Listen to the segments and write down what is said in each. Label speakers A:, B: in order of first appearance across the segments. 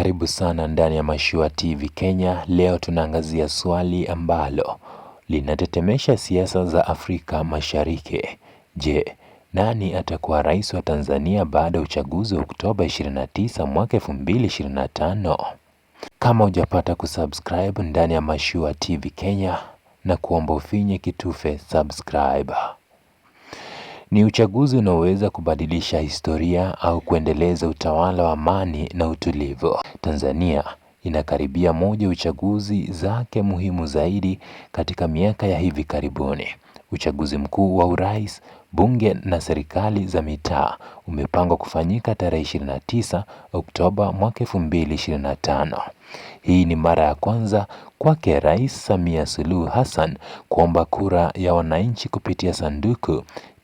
A: Karibu sana ndani ya Mashua TV Kenya. Leo tunaangazia swali ambalo linatetemesha siasa za Afrika Mashariki. Je, nani atakuwa rais wa Tanzania baada ya uchaguzi wa Oktoba 29 mwaka 2025? Kama hujapata kusubscribe ndani ya Mashua TV Kenya, na kuomba ufinye kitufe subscribe. Ni uchaguzi unaoweza kubadilisha historia au kuendeleza utawala wa amani na utulivu. Tanzania inakaribia moja uchaguzi zake muhimu zaidi katika miaka ya hivi karibuni. Uchaguzi mkuu wa urais, bunge na serikali za mitaa umepangwa kufanyika tarehe 29 Oktoba mwaka 2025. Hii ni mara ya kwanza kwake Rais Samia Suluhu Hassan kuomba kura ya wananchi kupitia sanduku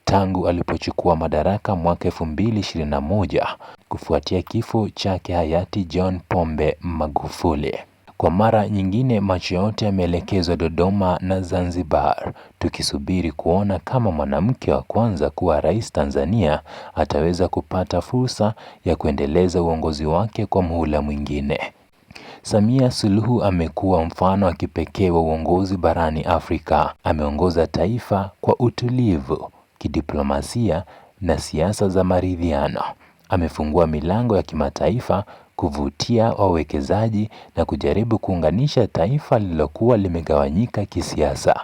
A: tangu alipochukua madaraka mwaka 2021 kufuatia kifo chake hayati John Pombe Magufuli. Kwa mara nyingine macho yote yameelekezwa Dodoma na Zanzibar, tukisubiri kuona kama mwanamke wa kwanza kuwa rais Tanzania ataweza kupata fursa ya kuendeleza uongozi wake kwa muhula mwingine. Samia Suluhu amekuwa mfano wa kipekee wa uongozi barani Afrika. Ameongoza taifa kwa utulivu, kidiplomasia na siasa za maridhiano. Amefungua milango ya kimataifa, kuvutia wawekezaji na kujaribu kuunganisha taifa lililokuwa limegawanyika kisiasa.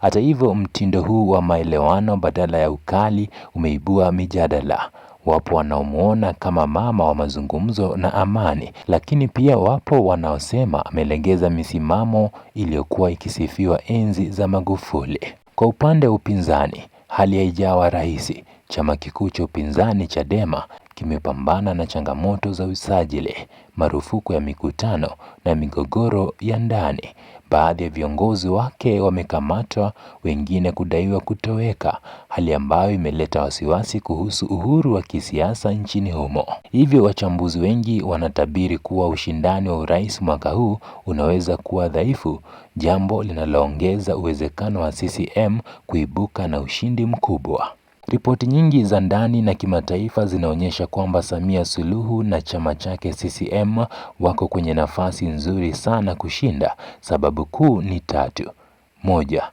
A: Hata hivyo, mtindo huu wa maelewano badala ya ukali umeibua mijadala. Wapo wanaomuona kama mama wa mazungumzo na amani, lakini pia wapo wanaosema amelegeza misimamo iliyokuwa ikisifiwa enzi za Magufuli. Kwa upande wa upinzani, hali haijawa rahisi. Chama kikuu cha upinzani Chadema kimepambana na changamoto za usajili, marufuku ya mikutano na migogoro ya ndani. Baadhi ya viongozi wake wamekamatwa, wengine kudaiwa kutoweka, hali ambayo imeleta wasiwasi kuhusu uhuru wa kisiasa nchini humo. Hivyo wachambuzi wengi wanatabiri kuwa ushindani wa urais mwaka huu unaweza kuwa dhaifu, jambo linaloongeza uwezekano wa CCM kuibuka na ushindi mkubwa. Ripoti nyingi za ndani na kimataifa zinaonyesha kwamba Samia Suluhu na chama chake CCM wako kwenye nafasi nzuri sana kushinda. Sababu kuu ni tatu. Moja,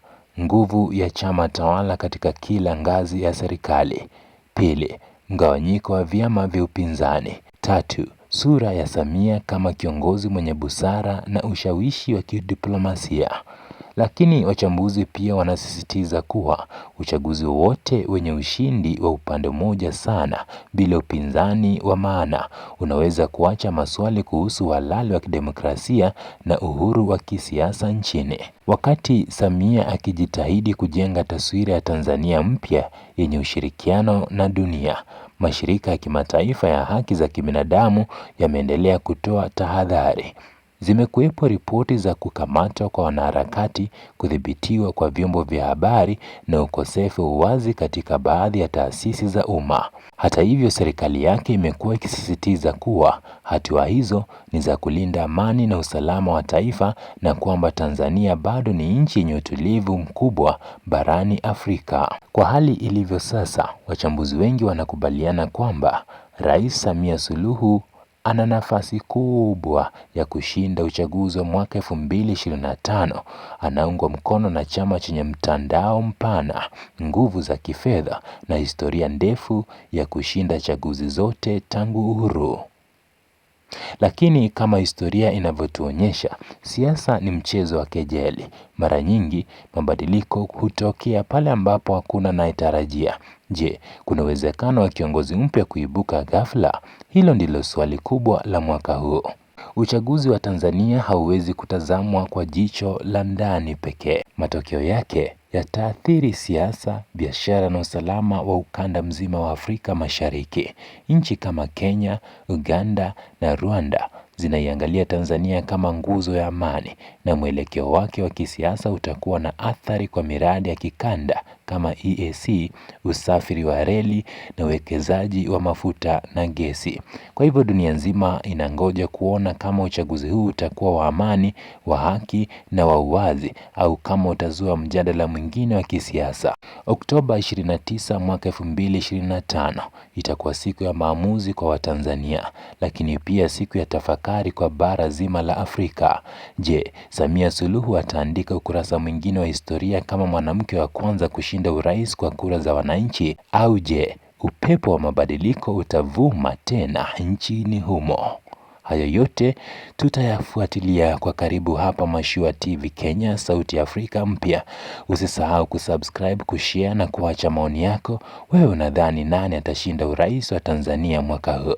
A: nguvu ya chama tawala katika kila ngazi ya serikali. Pili, mgawanyiko wa vyama vya upinzani. Tatu, sura ya Samia kama kiongozi mwenye busara na ushawishi wa kidiplomasia. Lakini wachambuzi pia wanasisitiza kuwa uchaguzi wote wenye ushindi wa upande mmoja sana bila upinzani wa maana unaweza kuacha maswali kuhusu uhalali wa kidemokrasia na uhuru wa kisiasa nchini. Wakati Samia akijitahidi kujenga taswira ya Tanzania mpya yenye ushirikiano na dunia, mashirika ya kimataifa ya haki za kibinadamu yameendelea kutoa tahadhari. Zimekuwepo ripoti za kukamatwa kwa wanaharakati, kudhibitiwa kwa vyombo vya habari na ukosefu wa uwazi katika baadhi ya taasisi za umma. Hata hivyo, serikali yake imekuwa ikisisitiza kuwa hatua hizo ni za kulinda amani na usalama wa taifa na kwamba Tanzania bado ni nchi yenye utulivu mkubwa barani Afrika. Kwa hali ilivyo sasa, wachambuzi wengi wanakubaliana kwamba Rais Samia Suluhu ana nafasi kubwa ya kushinda uchaguzi wa mwaka 2025. Anaungwa mkono na chama chenye mtandao mpana, nguvu za kifedha na historia ndefu ya kushinda chaguzi zote tangu uhuru. Lakini kama historia inavyotuonyesha, siasa ni mchezo wa kejeli. Mara nyingi mabadiliko hutokea pale ambapo hakuna anayetarajia. Je, kuna uwezekano wa kiongozi mpya kuibuka ghafla? Hilo ndilo swali kubwa la mwaka huu. Uchaguzi wa Tanzania hauwezi kutazamwa kwa jicho la ndani pekee. Matokeo yake yataathiri siasa, biashara na usalama wa ukanda mzima wa Afrika Mashariki. Nchi kama Kenya, Uganda na Rwanda zinaiangalia Tanzania kama nguzo ya amani, na mwelekeo wake wa kisiasa utakuwa na athari kwa miradi ya kikanda kama EAC, usafiri wa reli na uwekezaji wa mafuta na gesi. Kwa hivyo dunia nzima inangoja kuona kama uchaguzi huu utakuwa wa amani, wa haki na wa uwazi, au kama utazua mjadala mwingine wa kisiasa. Oktoba 29 mwaka 2025 itakuwa siku ya maamuzi kwa Watanzania, lakini pia siku ya tafakari kwa bara zima la Afrika. Je, Samia Suluhu ataandika ukurasa mwingine wa historia kama mwanamke wa kwanza kushinda urais kwa kura za wananchi, au je, upepo wa mabadiliko utavuma tena nchini humo? Hayo yote tutayafuatilia kwa karibu hapa Mashua TV Kenya, sauti ya Afrika mpya. Usisahau kusubscribe, kushare na kuacha maoni yako. Wewe unadhani nani atashinda urais wa Tanzania mwaka huu?